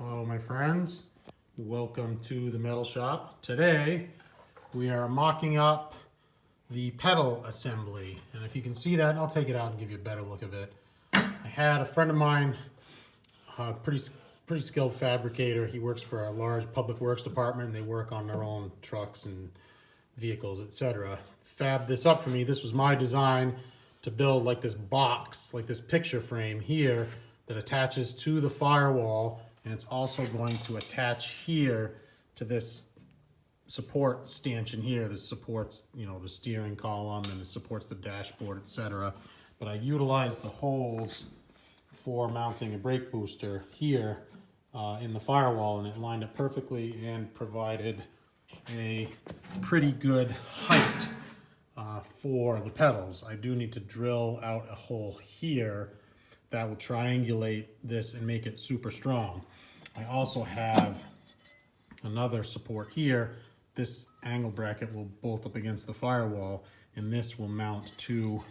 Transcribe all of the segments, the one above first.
Hello my friends, welcome to the metal shop. Today we are mocking up the pedal assembly, and if you can see that, I'll take it out and give you a better look of it. I had a friend of mine, pretty skilled fabricator. He works for a large public works department and they work on their own trucks and vehicles, etc. Fabbed this up for me. This was my design to build like this box, like this picture frame here that attaches to the firewall, and it's also going to attach here to this support stanchion here. This supports, the steering column, and it supports the dashboard, etc. But I utilized the holes for mounting a brake booster here in the firewall, and it lined up perfectly and provided a pretty good height for the pedals. I do need to drill out a hole here that will triangulate this and make it super strong. I also have another support here. This angle bracket will bolt up against the firewall, and this will mount to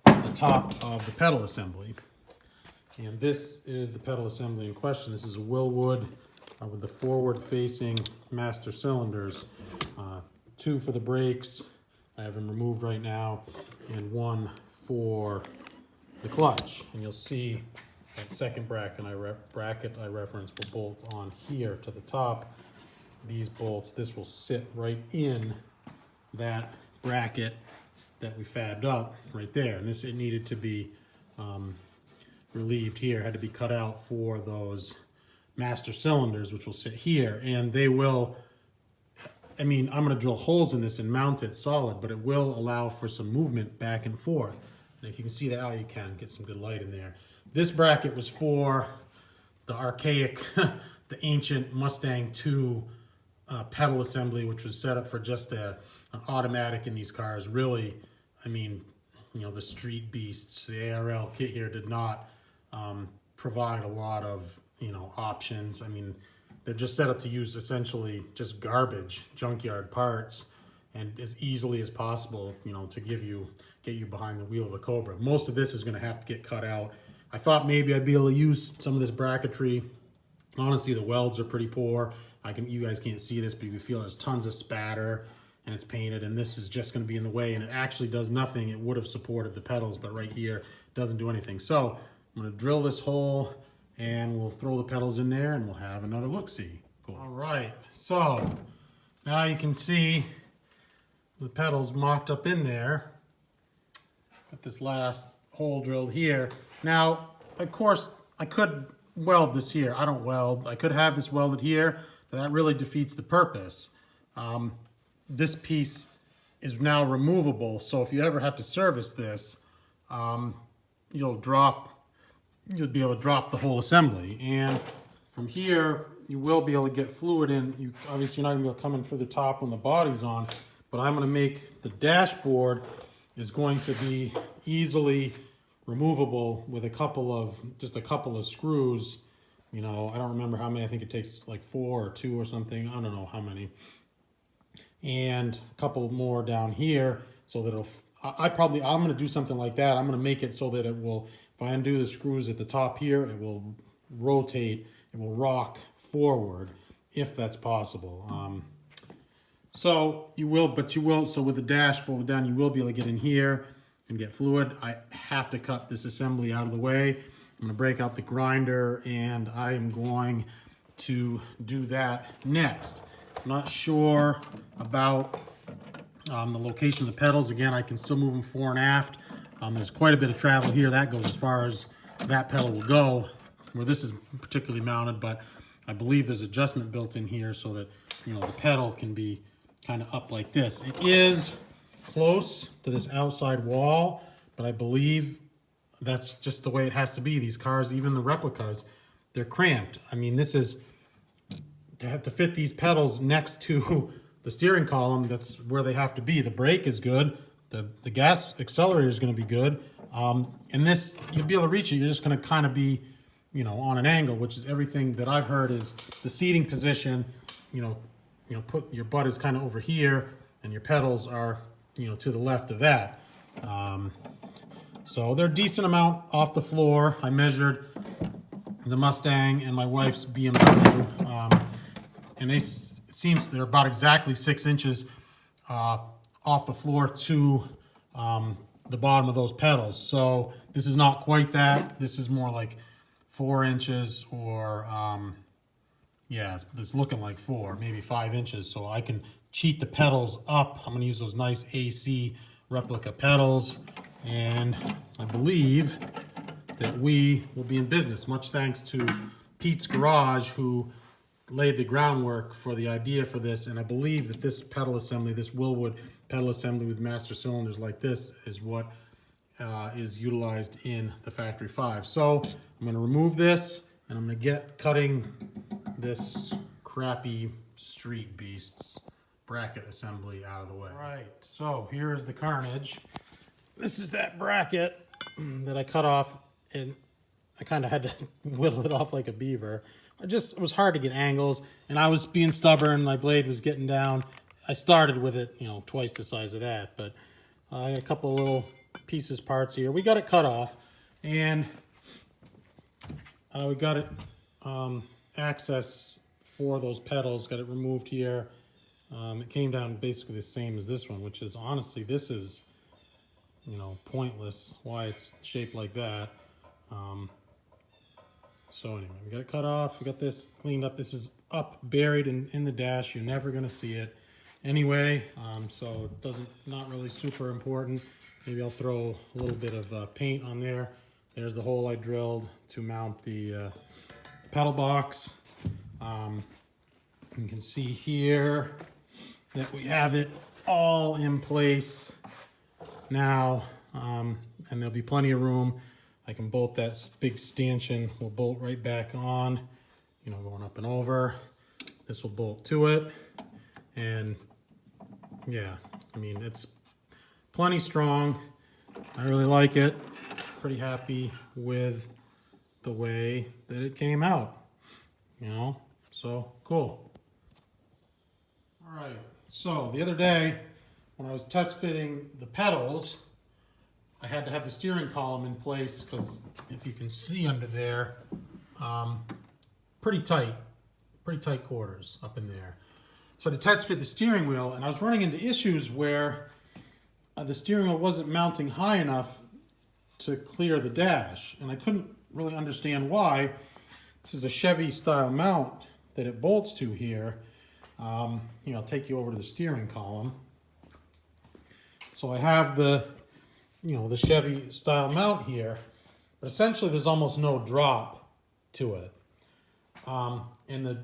the top of the pedal assembly. And this is the pedal assembly in question. This is a Wilwood with the forward-facing master cylinders. Two for the brakes, I have them removed right now, and one for the clutch. And you'll see that second bracket I reference will bolt on here to the top. These bolts, this will sit right in that bracket that we fabbed up right there. And this, it needed to be relieved here, had to be cut out for those master cylinders, which will sit here. And they will, I'm gonna drill holes in this and mount it solid, but it will allow for some movement back and forth. And if you can see that, you can get some good light in there. This bracket was for the archaic, the ancient Mustang 2 pedal assembly, which was set up for just an automatic in these cars. Really, the street beasts, the ARL kit here did not provide a lot of, options. They're just set up to use essentially just garbage, junkyard parts, and as easily as possible, to get you behind the wheel of a Cobra. Most of this is going to have to get cut out. I thought maybe I'd be able to use some of this bracketry. Honestly, the welds are pretty poor. You guys can't see this, but you can feel there's tons of spatter, and it's painted, and this is just going to be in the way, and it actually does nothing. It would have supported the pedals, but right here doesn't do anything. So I'm going to drill this hole, and we'll throw the pedals in there, and we'll have another look-see. Cool. All right, so now you can see the pedals mocked up in there. Got this last hole drilled here. Now, of course, I could weld this here. I don't weld. I could have this welded here, but that really defeats the purpose. This piece is now removable, so if you ever have to service this, you'll be able to drop the whole assembly. And from here, you will be able to get fluid in. Obviously, you're not going to be able to come in through the top when the body's on, but I'm going to make the dashboard is going to be easily removable with just a couple of screws. I don't remember how many. I think it takes like 4 or 2 or something. I don't know how many. And a couple more down here so that I'm going to do something like that. I'm going to make it so that it will, if I undo the screws at the top here, it will rotate, it will rock forward if that's possible. So with the dash folded down, you will be able to get in here and get fluid. I have to cut this assembly out of the way. I'm going to break out the grinder, and I am going to do that next. I'm not sure about the location of the pedals. Again, I can still move them fore and aft. There's quite a bit of travel here. That goes as far as that pedal will go, where this is particularly mounted, but I believe there's adjustment built in here so that the pedal can be kind of up like this. It is close to this outside wall, but I believe that's just the way it has to be. These cars, even the replicas, they're cramped. This is to have to fit these pedals next to the steering column. That's where they have to be. The brake is good. The gas accelerator is going to be good. And this, you'll be able to reach it. You're just going to kind of be, on an angle, which is everything that I've heard is the seating position. Put your butt is kind of over here, and your pedals are, to the left of that. So they're a decent amount off the floor. I measured the Mustang and my wife's BMW, and it seems they're about exactly 6 inches off the floor to the bottom of those pedals. So this is not quite that. This is more like 4 inches, or yeah, it's looking like 4, maybe 5 inches. So I can cheat the pedals up. I'm going to use those nice AC Replica pedals, and I believe that we will be in business. Much thanks to Pete's Garage, who laid the groundwork for the idea for this. And I believe that this pedal assembly, this Wilwood pedal assembly with master cylinders like this, is what is utilized in the Factory 5. So I'm going to remove this, and I'm going to get cutting this crappy Street Beasts bracket assembly out of the way. All right, so here's the carnage. This is that bracket that I cut off, and I kind of had to whittle it off like a beaver. It was hard to get angles, and I was being stubborn. My blade was getting down. I started with it, you know, twice the size of that, but I got a couple little pieces, parts here. We got it cut off, and we got it access for those pedals, got it removed here. It came down basically the same as this one, which is honestly, this is, you know, pointless why it's shaped like that. So anyway, we got it cut off. We got this cleaned up. This is up, buried in the dash. You're never going to see it anyway. So it not really super important. Maybe I'll throw a little bit of paint on there. There's the hole I drilled to mount the pedal box. You can see here that we have it all in place now, and there'll be plenty of room. I can bolt that big stanchion, will bolt right back on, you know, going up and over. This will bolt to it, and yeah, I mean, it's plenty strong. I really like it. Pretty happy with the way that it came out, you know, so cool. All right, so the other day when I was test fitting the pedals, I had to have the steering column in place because if you can see under there, pretty tight quarters up in there. So to test fit the steering wheel, and I was running into issues where the steering wheel wasn't mounting high enough to clear the dash, and I couldn't really understand why. This is a Chevy style mount that it bolts to here. You know, I'll take you over to the steering column. So I have the Chevy style mount here, but essentially there's almost no drop to it. And the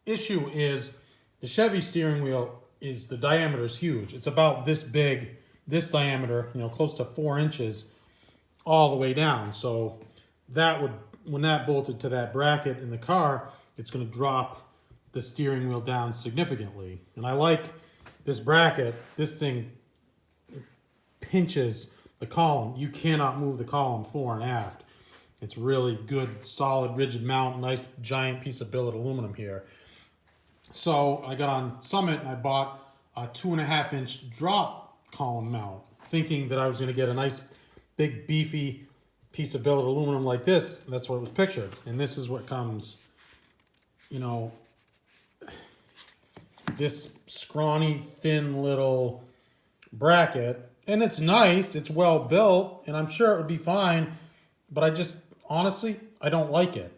issue is the Chevy steering wheel the diameter is huge. It's about this big, this diameter, you know, close to 4 inches all the way down. So that would, when that bolted to that bracket in the car, it's going to drop the steering wheel down significantly. And I like this bracket. This thing pinches the column. You cannot move the column fore and aft. It's really good, solid, rigid mount, nice giant piece of billet aluminum here. So I got on Summit and I bought a 2.5 inch drop column mount, thinking that I was going to get a nice big beefy piece of billet aluminum like this. That's what it was pictured. And this is what comes, you know, this scrawny, thin little bracket. And it's nice, it's well built, and I'm sure it would be fine, but I just, honestly, I don't like it.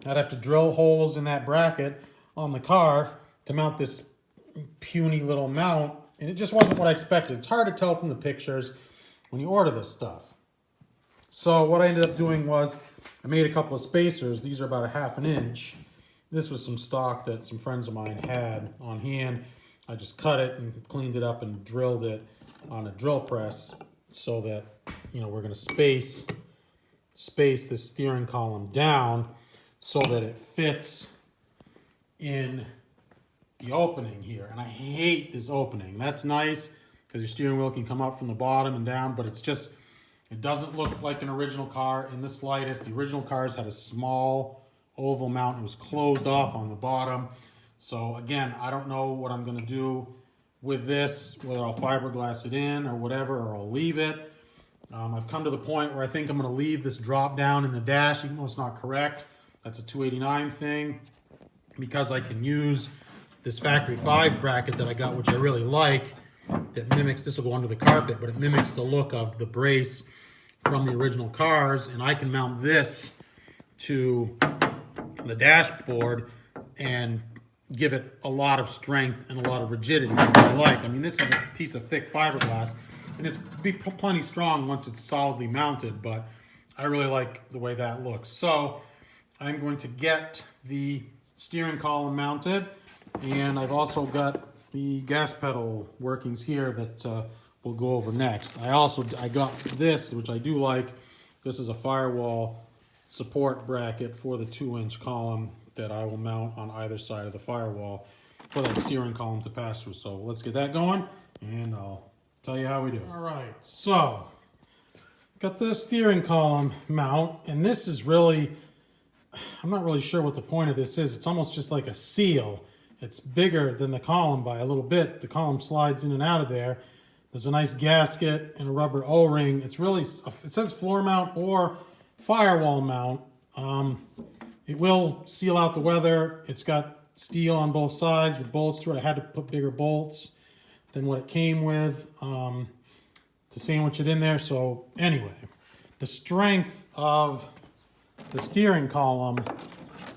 I'd have to drill holes in that bracket on the car to mount this puny little mount, and it just wasn't what I expected. It's hard to tell from the pictures when you order this stuff. So what I ended up doing was I made a couple of spacers. These are about 1/2 inch. This was some stock that some friends of mine had on hand. I just cut it and cleaned it up and drilled it on a drill press so that, you know, we're going to space the steering column down so that it fits in the opening here. And I hate this opening. That's nice because your steering wheel can come up from the bottom and down, but it's just, it doesn't look like an original car in the slightest. The original cars had a small oval mount. It was closed off on the bottom. So again, I don't know what I'm going to do with this, whether I'll fiberglass it in or whatever, or I'll leave it. I've come to the point where I think I'm going to leave this drop down in the dash, even though it's not correct. That's a 289 thing, because I can use this factory 5 bracket that I got, which I really like, that mimics, this will go under the carpet, but it mimics the look of the brace from the original cars, and I can mount this to the dashboard and give it a lot of strength and a lot of rigidity, which I like. I mean, this is a piece of thick fiberglass, and it's plenty strong once it's solidly mounted, but I really like the way that looks. So I'm going to get the steering column mounted, and I've also got the gas pedal workings here that we'll go over next. I got this, which I do like. This is a firewall support bracket for the 2-inch column that I will mount on either side of the firewall for that steering column to pass through. So let's get that going, and I'll tell you how we do. All right, so got the steering column mount, and this is really, I'm not really sure what the point of this is. It's almost just like a seal. It's bigger than the column by a little bit. The column slides in and out of there. There's a nice gasket and a rubber O-ring. It's really, it says floor mount or firewall mount. It will seal out the weather. It's got steel on both sides with bolts through it. I had to put bigger bolts than what it came with to sandwich it in there. So anyway, the strength of the steering column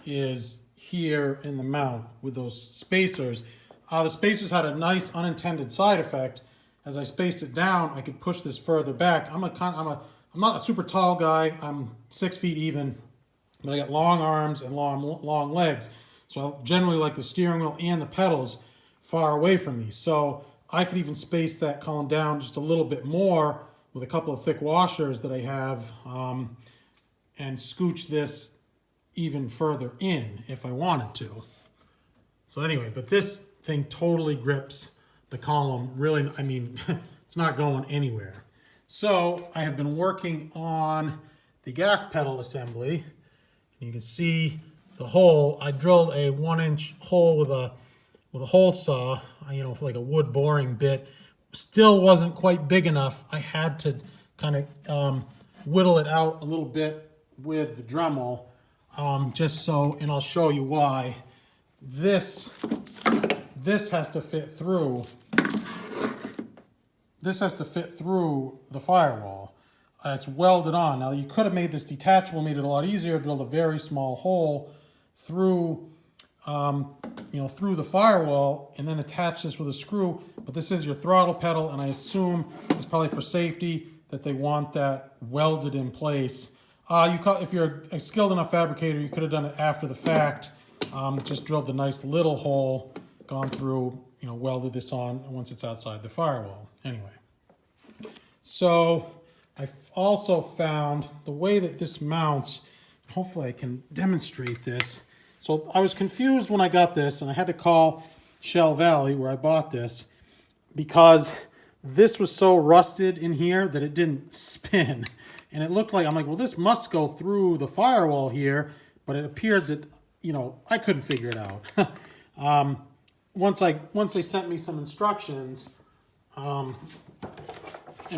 is here in the mount with those spacers. The spacers had a nice unintended side effect. As I spaced it down, I could push this further back. I'm not a super tall guy. I'm 6 feet even, but I got long arms and long legs. So I generally like the steering wheel and the pedals far away from me. So I could even space that column down just a little bit more with a couple of thick washers that I have, and scooch this even further in if I wanted to. So anyway, but this thing totally grips the column. Really, I mean, it's not going anywhere. So I have been working on the gas pedal assembly. You can see the hole. I drilled a 1-inch hole with a hole saw, you know, for like a wood boring bit. Still wasn't quite big enough. I had to kind of whittle it out a little bit with the Dremel, just so, and I'll show you why. This has to fit through. This has to fit through the firewall. It's welded on. Now you could have made this detachable, made it a lot easier, drilled a very small hole through, through the firewall, and then attach this with a screw. But this is your throttle pedal, and I assume it's probably for safety that they want that welded in place. If you're a skilled enough fabricator, you could have done it after the fact. Just drilled a nice little hole, gone through, welded this on once it's outside the firewall. Anyway, so I've also found the way that this mounts. Hopefully I can demonstrate this. So I was confused when I got this, and I had to call Shell Valley where I bought this, because this was so rusted in here that it didn't spin. And it looked like, I'm like, well, this must go through the firewall here, but it appeared that, I couldn't figure it out. Once they sent me some instructions, and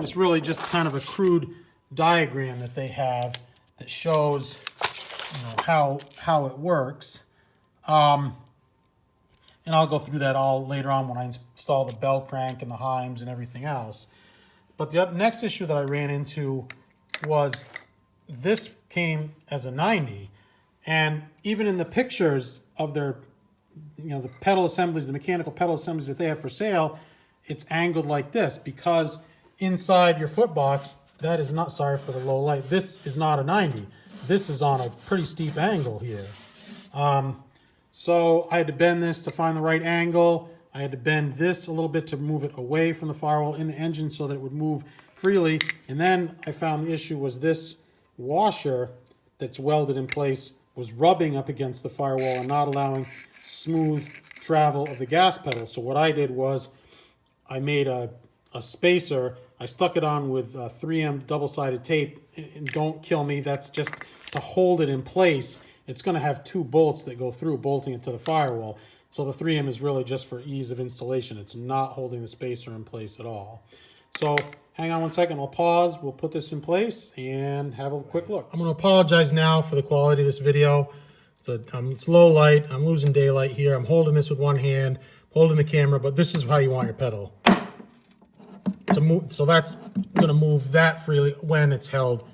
it's really just kind of a crude diagram that they have that shows, how it works. And I'll go through that all later on when I install the bell crank and the Heims and everything else. But the next issue that I ran into was this came as a 90, and even in the pictures of their, the pedal assemblies, the mechanical pedal assemblies that they have for sale, it's angled like this, because inside your foot box, that is not, sorry for the low light, this is not a 90. This is on a pretty steep angle here. So I had to bend this to find the right angle. I had to bend this a little bit to move it away from the firewall in the engine so that it would move freely. And then I found the issue was this washer that's welded in place was rubbing up against the firewall and not allowing smooth travel of the gas pedal. So what I did was I made a spacer. I stuck it on with 3M double-sided tape. And don't kill me, that's just to hold it in place. It's going to have 2 bolts that go through, bolting it to the firewall. So the 3M is really just for ease of installation. It's not holding the spacer in place at all. So hang on one second. I'll pause. We'll put this in place and have a quick look. I'm going to apologize now for the quality of this video. It's low light. I'm losing daylight here. I'm holding this with one hand, holding the camera, but this is how you want your pedal to move. So that's going to move that freely when it's held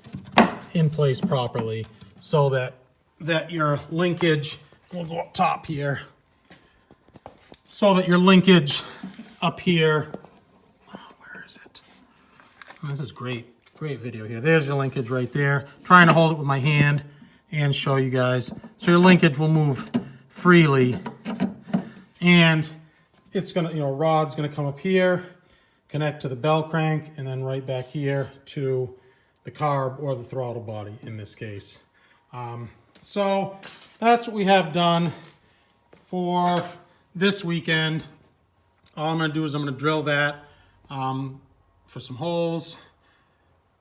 in place properly, so that your linkage will go up top here, so that your linkage up here, where is it? Oh, this is great video here. There's your linkage right there. Trying to hold it with my hand and show you guys. So your linkage will move freely, and it's gonna, rod's gonna come up here, connect to the bell crank, and then right back here to the carb or the throttle body in this case. So that's what we have done for this weekend. All I'm gonna do is I'm gonna drill that for some holes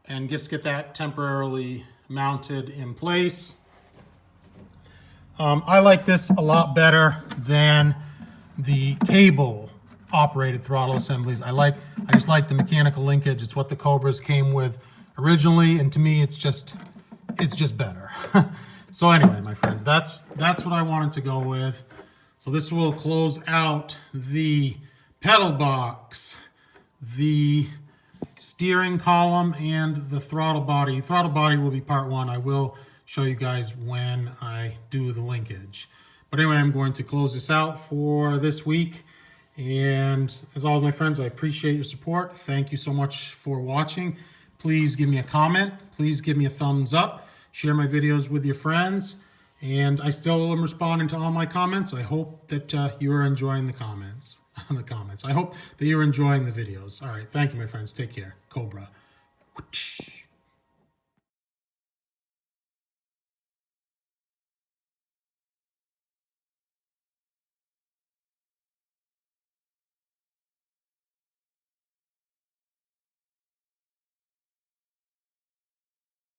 and just get that temporarily mounted in place. I like this a lot better than the cable operated throttle assemblies. I just like the mechanical linkage. It's what the Cobras came with originally, and to me it's just better. So anyway, my friends, that's what I wanted to go with. So this will close out the pedal box, the steering column, and the throttle body. Throttle body will be part one. I will show you guys when I do the linkage. But anyway, I'm going to close this out for this week. And as always, my friends, I appreciate your support. Thank you so much for watching. Please give me a comment. Please give me a thumbs up. Share my videos with your friends. And I still am responding to all my comments. I hope that you are enjoying the comments. I hope that you're enjoying the videos. All right. Thank you, my friends. Take care. Cobra.